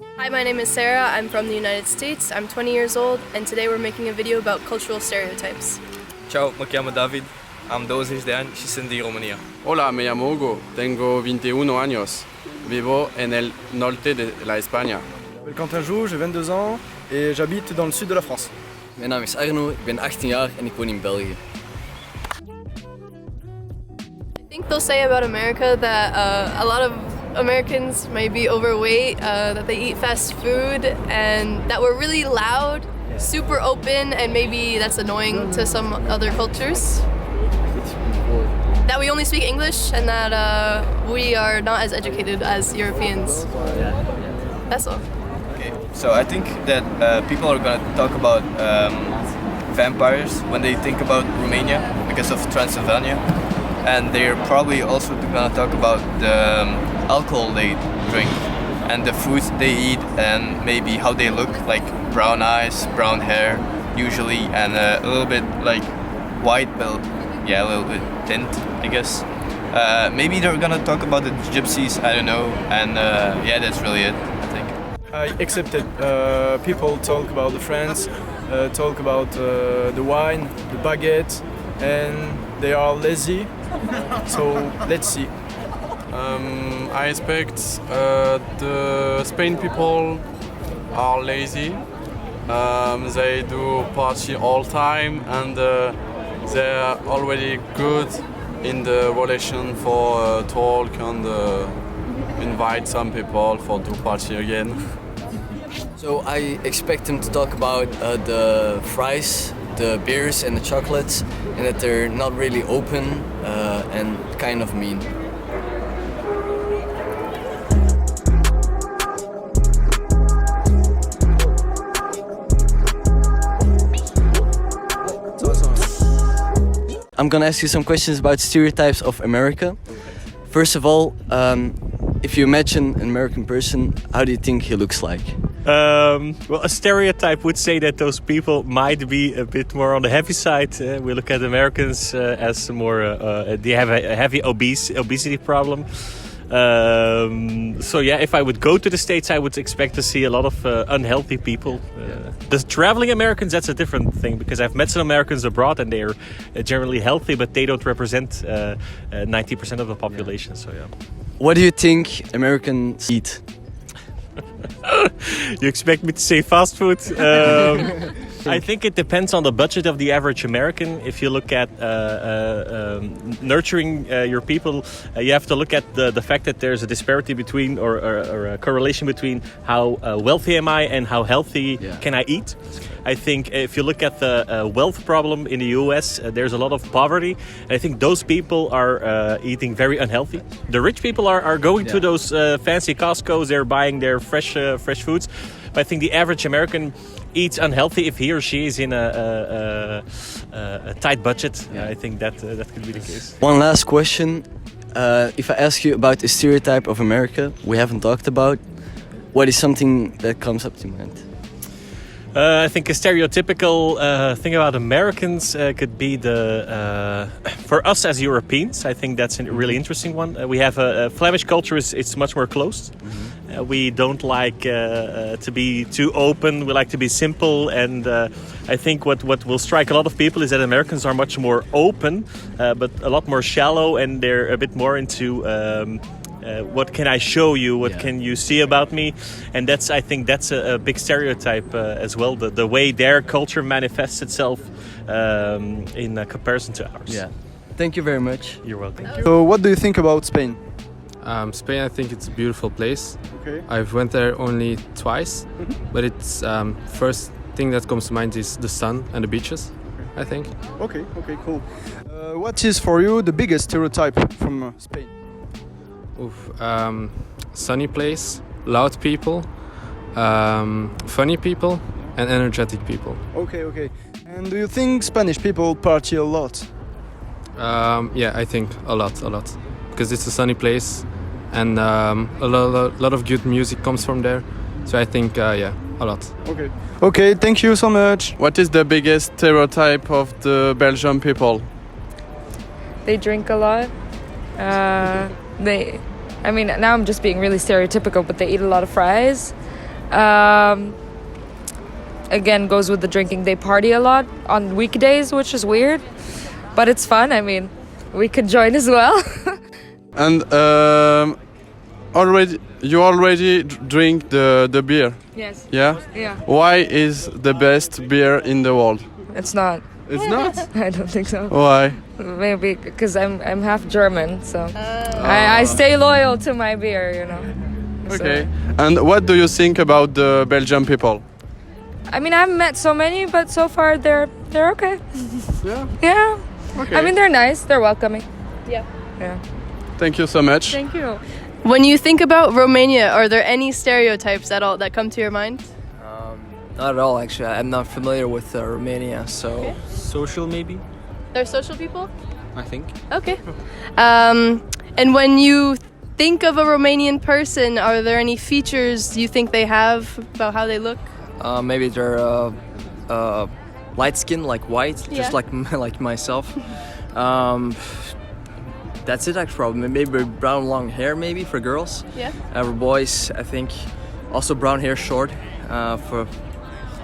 Hi, my name is Sarah. I'm from the United States. I'm 20 years old, and today we're making a video about cultural stereotypes. Ciao, me llamo David. Am 20 de ani și sunt din România. Hola, me llamo Hugo. Tengo 21 años. Vivo en el norte de la España. Je m'appelle Quentin, Jouve, j'ai 22 ans et j'habite dans le sud de la France. Mijn naam is Arno, ik ben 18 jaar en ik woon in België. I think they'll say about America that a lot of Americans may be overweight, that they eat fast food, and that we're really loud, super open, and maybe that's annoying to some other cultures. That we only speak English and that we are not as educated as Europeans. That's all. Okay, so I think that people are gonna talk about vampires when they think about Romania because of Transylvania, and they're probably also gonna talk about the alcohol they drink and the food they eat and maybe how they look, like brown eyes, brown hair usually, and a little bit like white, but yeah, a little bit tint, I guess. Maybe they're gonna talk about the gypsies, I don't know, and yeah, that's really it, I think. I accepted. People talk about the friends, talk about the wine, the baguette, and they are lazy. So let's see. I expect the Spain people are lazy. They do party all time and they're already good in the relation for talk and invite some people for to party again. So I expect them to talk about the fries, the beers and the chocolates, and that they're not really open and kind of mean. I'm gonna ask you some questions about stereotypes of America. First of all, if you imagine an American person, how do you think he looks like? Well, a stereotype would say that those people might be a bit more on the heavy side. We look at Americans as more, they have a heavy obesity problem. So yeah, if I would go to the States, I would expect to see a lot of unhealthy people. The traveling Americans, that's a different thing, because I've met some Americans abroad and they're generally healthy, but they don't represent 90% of the population. So yeah. What do you think Americans eat? You expect me to say fast food? I think it depends on the budget of the average American. If you look at nurturing your people, you have to look at the fact that there's a disparity between or a correlation between how wealthy am I and how healthy can I eat. I think if you look at the wealth problem in the US, there's a lot of poverty. I think those people are eating very unhealthy. The rich people are going to those fancy Costco's, they're buying their fresh foods. But I think the average American eats unhealthy if he or she is in a tight budget. I think that could be the case. One last question. If I ask you about a stereotype of America we haven't talked about, what is something that comes up to mind? I think a stereotypical thing about Americans could be for us as Europeans, I think that's a really interesting one. We have a Flemish culture, it's much more closed. Mm-hmm. We don't like to be too open, we like to be simple, and I think what will strike a lot of people is that Americans are much more open, but a lot more shallow, and they're a bit more into what can I show you? What can you see about me? And I think that's a big stereotype as well. The way their culture manifests itself in comparison to ours. Yeah. Thank you very much. You're welcome. So what do you think about Spain? Spain, I think it's a beautiful place. Okay. I've went there only twice, but it's first thing that comes to mind is the sun and the beaches, I think. Okay, cool. What is for you the biggest stereotype from Spain? Sunny place, loud people, funny people, and energetic people. Okay. And do you think Spanish people party a lot? Yeah, I think a lot, because it's a sunny place, and a lot of good music comes from there. So I think, a lot. Okay, thank you so much. What is the biggest stereotype of the Belgian people? They drink a lot. Now I'm just being really stereotypical, but they eat a lot of fries. Again, goes with the drinking. They party a lot on weekdays, which is weird, but it's fun. I mean, we could join as well. And you already drink the beer? Yes. Yeah? Yeah. Why is the best beer in the world? It's not. It's not? I don't think so. Why? Maybe because I'm half German, so I stay loyal to my beer, you know. Okay. And what do you think about the Belgian people? I mean, I haven't met so many, but so far they're okay. Yeah? Yeah. Okay. I mean, they're nice. They're welcoming. Yeah. Yeah. Thank you so much. Thank you. When you think about Romania, are there any stereotypes at all that come to your mind? Not at all, actually. I'm not familiar with Romania, so... Okay. Social, maybe? They're social people? I think. Okay. And when you think of a Romanian person, are there any features you think they have about how they look? Maybe they're light skin, like white, Yeah. just like myself. That's it, actually. Probably. Maybe brown long hair, maybe for girls. Yeah. For boys, I think also brown hair, short.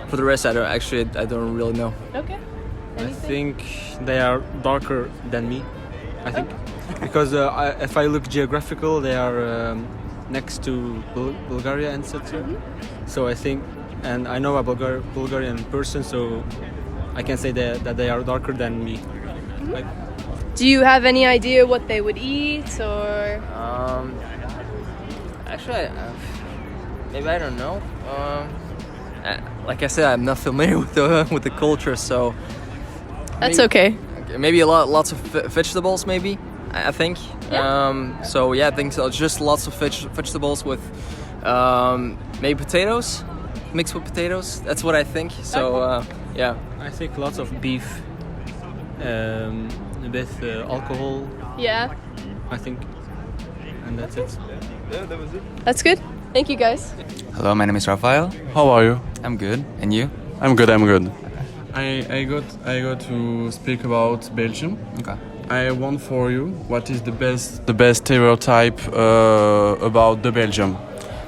For the rest, I don't really know. Okay. I think they are darker than me. I think because if I look geographical, they are next to Bulgaria and etc. So I think, and I know a Bulgarian person, so I can say that they are darker than me. Like, Do you have any idea what they would eat, or? Actually, maybe I don't know. Like I said, I'm not familiar with the culture, so That's maybe, okay. Maybe lots of vegetables, maybe. I think. Yeah. So yeah, I think so. Just lots of vegetables with maybe potatoes, mixed with potatoes. That's what I think. So yeah. I think lots of beef with alcohol. Yeah. I think, and that's it. That's good. Thank you, guys. Hello, my name is Rafael. How are you? I'm good. And you? I'm good. I got to speak about Belgium. Okay. I want for you what is the best stereotype about the Belgium.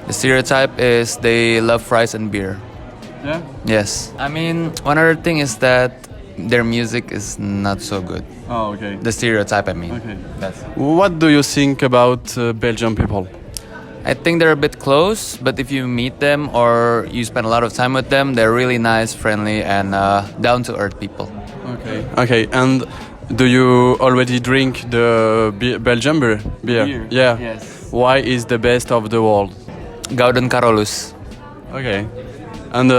The stereotype is they love fries and beer. Yeah. Yes. I mean, one other thing is that their music is not so good. Oh, okay. The stereotype, I mean. Okay. That's. What do you think about Belgian people? I think they're a bit close, but if you meet them or you spend a lot of time with them, they're really nice, friendly, and down-to-earth people. Okay. Okay. And do you already drink the Belgian beer? Yeah. Yes. Why is the best of the world? Gouden Carolus. Okay. And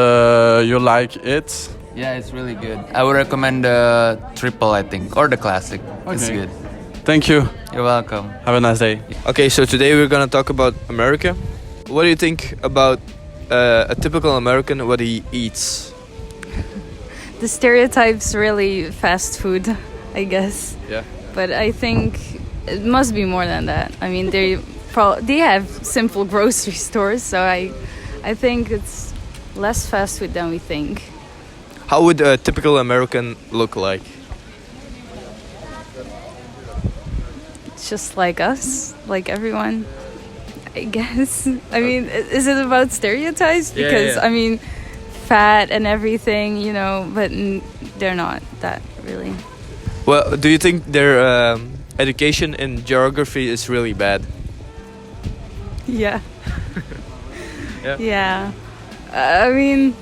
you like it? Yeah, it's really good. I would recommend the triple, I think, or the classic. It's Okay. good. Thank you. You're welcome. Have a nice day. Okay, so today we're gonna talk about America. What do you think about a typical American, what he eats? The stereotypes really fast food, I guess. Yeah. But I think it must be more than that. I mean, they have simple grocery stores, so I think it's less fast food than we think. How would a typical American look like? Just like us, like everyone, I guess. I mean, is it about stereotypes? Because, yeah. I mean, fat and everything, you know, but they're not that really. Well, do you think their education in geography is really bad? Yeah. Yeah. Yeah. I mean,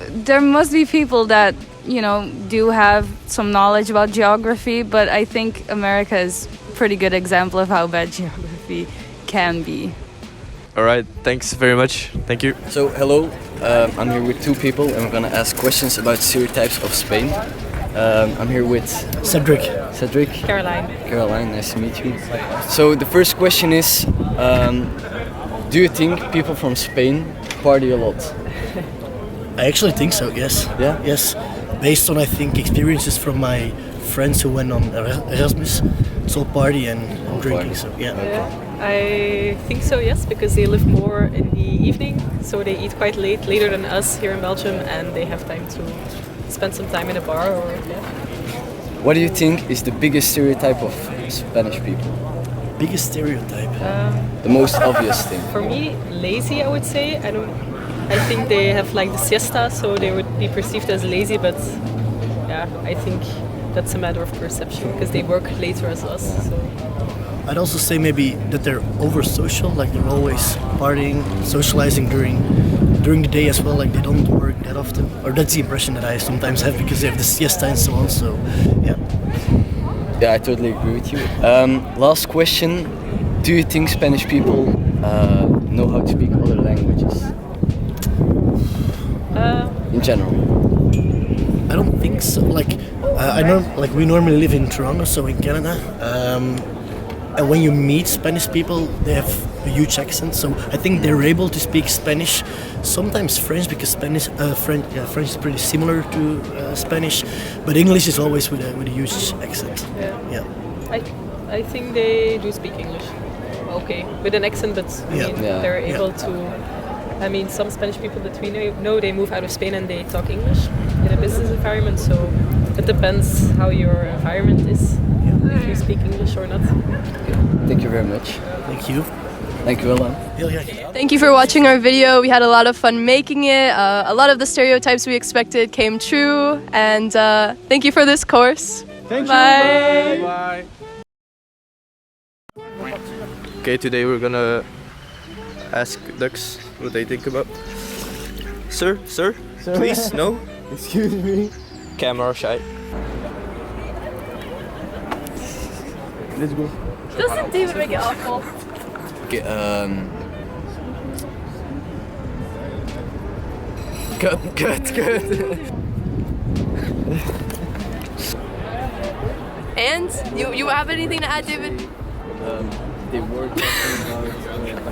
there must be people that, you know, do have some knowledge about geography, but I think America is a pretty good example of how bad geography can be. All right, thanks very much. Thank you. So hello, I'm here with two people, and we're gonna ask questions about stereotypes of Spain. I'm here with Cedric. Caroline, nice to meet you. So the first question is, do you think people from Spain party a lot? I actually think so, yes. Yeah? Yes. Based on, I think, experiences from my friends who went on Erasmus. It's all party and drinking, so yeah. I think so, yes, because they live more in the evening, so they eat quite late, later than us here in Belgium, and they have time to spend some time in a bar or What do you think is the biggest stereotype of Spanish people? biggest stereotype? The most obvious thing. For me, lazy, I would say. I think they have like the siesta, so they would be perceived as lazy, but yeah, I think that's a matter of perception because they work later as us. So. I'd also say maybe that they're over social, like they're always partying, socializing during the day as well, like they don't work that often. Or that's the impression that I sometimes have because they have the siesta and so on, so yeah. Yeah, I totally agree with you. Last question. Do you think Spanish people know how to speak other languages? In general? I don't think so. Like, I know, like we normally live in Toronto, so in Canada. And when you meet Spanish people, they have a huge accent. So I think they're able to speak Spanish, sometimes French, because French is pretty similar to Spanish. But English is always with a huge accent. Yeah. I think they do speak English. Okay, with an accent, but I mean, they're able to. I mean, some Spanish people that we know, they move out of Spain and they talk English in a business environment. So it depends how your environment is, if you speak English or not. Thank you very much. Thank you. Thank you, Ella. Thank you for watching our video. We had a lot of fun making it. A lot of the stereotypes we expected came true. And thank you for this course. Thank Bye. you. Bye. Okay, today we're gonna ask ducks what they think about. Sir, please, no? Excuse me. Camera shy. Let's go. Doesn't even make it awful. Okay, Cut. And you have anything to add, David? They were talking about